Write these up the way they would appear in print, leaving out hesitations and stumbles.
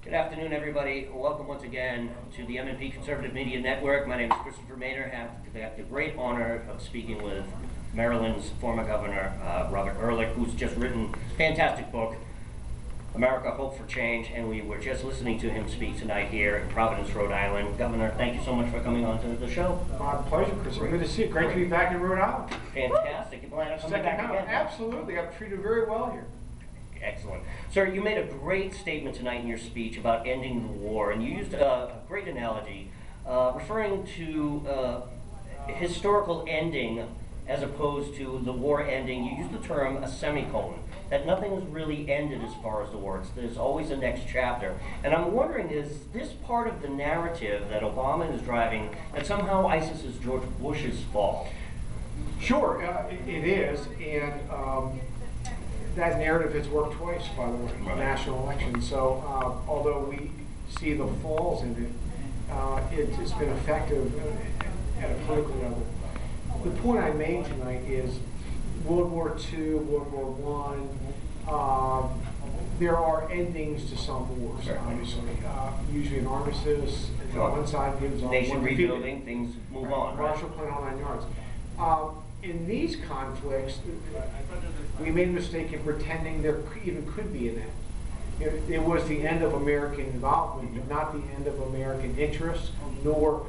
Good afternoon, everybody. Welcome once again to the MNP Conservative Media Network. My name is Christopher Maynor. I have the great honor of speaking with Maryland's former governor, Robert Ehrlich, who's just written a fantastic book, America, Hope for Change, and we were just listening to him speak tonight here in Providence, Rhode Island. Governor, thank you so much for coming on to the show. My pleasure, Christopher. Good to see you. Great to be back in Rhode Island. Fantastic. You plan on coming back again? Absolutely. I'm treated very well here. Excellent. Sir, you made a great statement tonight in your speech about ending the war, and you used a great analogy referring to historical ending as opposed to the war ending. You used the term a semicolon, that nothing has really ended as far as the war. There's always a next chapter. And I'm wondering, is this part of the narrative that Obama is driving, that somehow ISIS is George Bush's fault? Sure, it is, and that narrative has worked twice, by the way, in the national election. So although we see the falls in it, it's been effective at a political level. The point I made tonight is World War II, World War I, there are endings to some wars, obviously. Usually an armistice, and one side gives up. Nation rebuilding, things move on, right? Marshall Plan, whole 9 yards. In these conflicts, we made a mistake in pretending there even could be an end. It was the end of American involvement, but not the end of American interests, nor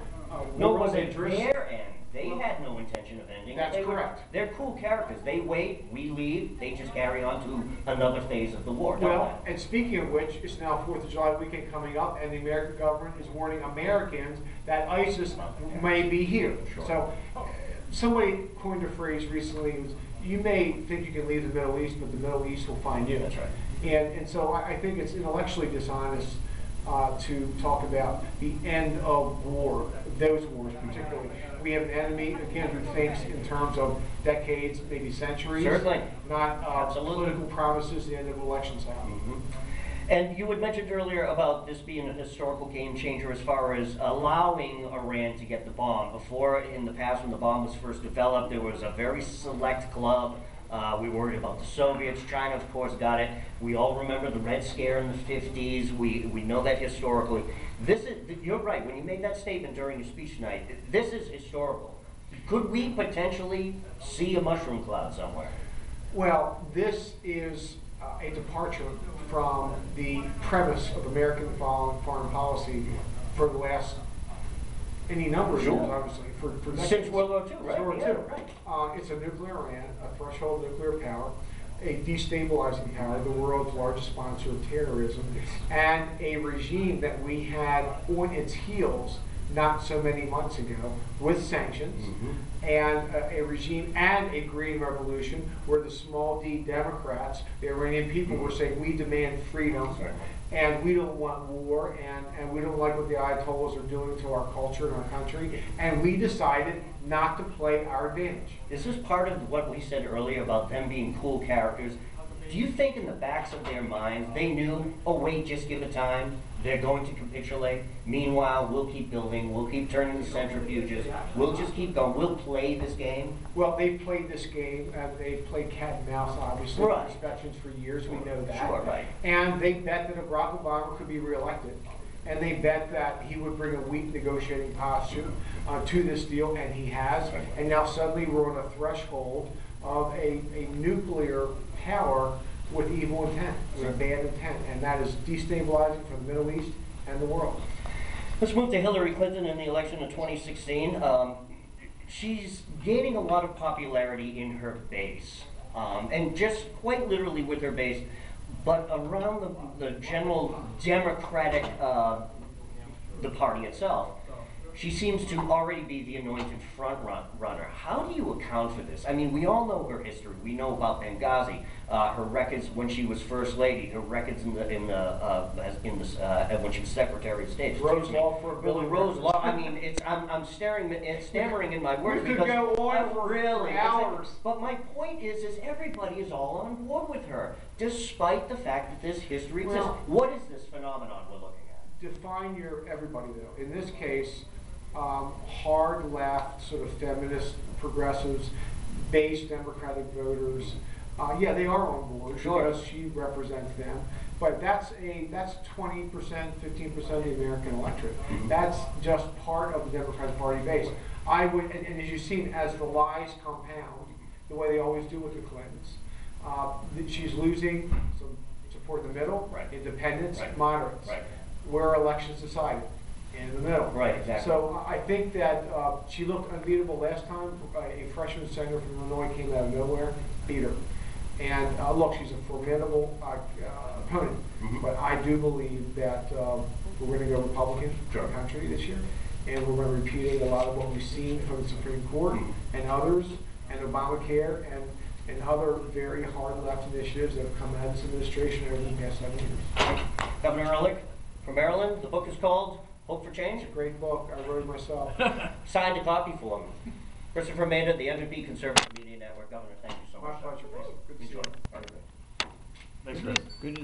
was it their end. They had no intention of ending. That's correct. They're cool characters. They wait, we leave, they just carry on to another phase of the war. Well, and speaking of which, it's now 4th of July weekend coming up, and the American government is warning Americans that ISIS may be here. Sure. So somebody coined a phrase recently, you may think you can leave the Middle East, but the Middle East will find you. That's right. And so I think it's intellectually dishonest to talk about the end of war, those wars particularly. We have an enemy, again, who thinks in terms of decades, maybe centuries. Certainly. Not political promises, the end of election cycle. And you had mentioned earlier about this being a historical game changer as far as allowing Iran to get the bomb. Before, in the past, when the bomb was first developed, there was a very select club. We worried about the Soviets. China, of course, got it. We all remember the Red Scare in the 50s. We know that historically. This is, you're right, when you made that statement during your speech tonight, this is historical. Could we potentially see a mushroom cloud somewhere? Well, this is a departure from the premise of American foreign policy for the last any number of years, obviously. For since World War II, right? World War II. It's a nuclear Iran, a threshold nuclear power, a destabilizing power, the world's largest sponsor of terrorism, and a regime that we had on its heels not so many months ago with sanctions, and a regime and a green revolution where the small d Democrats, the Iranian people, were saying we demand freedom and we don't want war, and we don't like what the Ayatollahs are doing to our culture and our country, and we decided not to play our advantage. This is part of what we said earlier about them being cool characters. Do you think in the backs of their minds they knew, oh wait, just give it time, they're going to capitulate, meanwhile we'll keep building, we'll keep turning the centrifuges, we'll just keep going, we'll play this game? Well, they played this game, and they played cat and mouse, obviously, with inspections for years, we know that. Sure, right. And they bet that Barack Obama could be reelected. And they bet that he would bring a weak negotiating posture to this deal, and he has. And now suddenly we're on a threshold of a nuclear power with evil intent, with bad intent, and that is destabilizing for the Middle East and the world. Let's move to Hillary Clinton in the election of 2016. She's gaining a lot of popularity in her base, and just quite literally with her base, but around the general Democratic, the party itself. She seems to already be the anointed front runner. How do you account for this? I mean, we all know her history. We know about Benghazi, her records when she was First Lady, her records when she was Secretary of State. Rose Law for a Billy Rose Law. I mean, I'm stammering in my words. We could go on for really hours. But my point is everybody is all on board with her, despite the fact that this history exists. Well, what is this phenomenon we're looking at? Define your everybody, though. In this case, hard left, sort of feminist, progressives, base Democratic voters, yeah, they are on board because she represents them. But that's 20%, 15% of the American electorate. That's just part of the Democratic Party base. I would, and as you've seen, as the lies compound, the way they always do with the Clintons, she's losing some support in the middle, right. independents, right. moderates, right. where elections decided, in the middle. Right, exactly. So I think that she looked unbeatable last time. A freshman senator from Illinois came out of nowhere, beat her. And look, she's a formidable opponent. But I do believe that we're going to go Republican for the country this year. And we're going to repeat a lot of what we've seen from the Supreme Court and others, and Obamacare, and other very hard left initiatives that have come out of this administration over the past 7 years. Governor Ehrlich from Maryland, the book is called Hope for Change. It's a great book. I wrote it myself. Signed a copy for me. Christopher Maida, the MVP Conservative Media Network. Governor, thank you so much. My pleasure. Good to see you. Enjoy. Thanks, Chris. Good to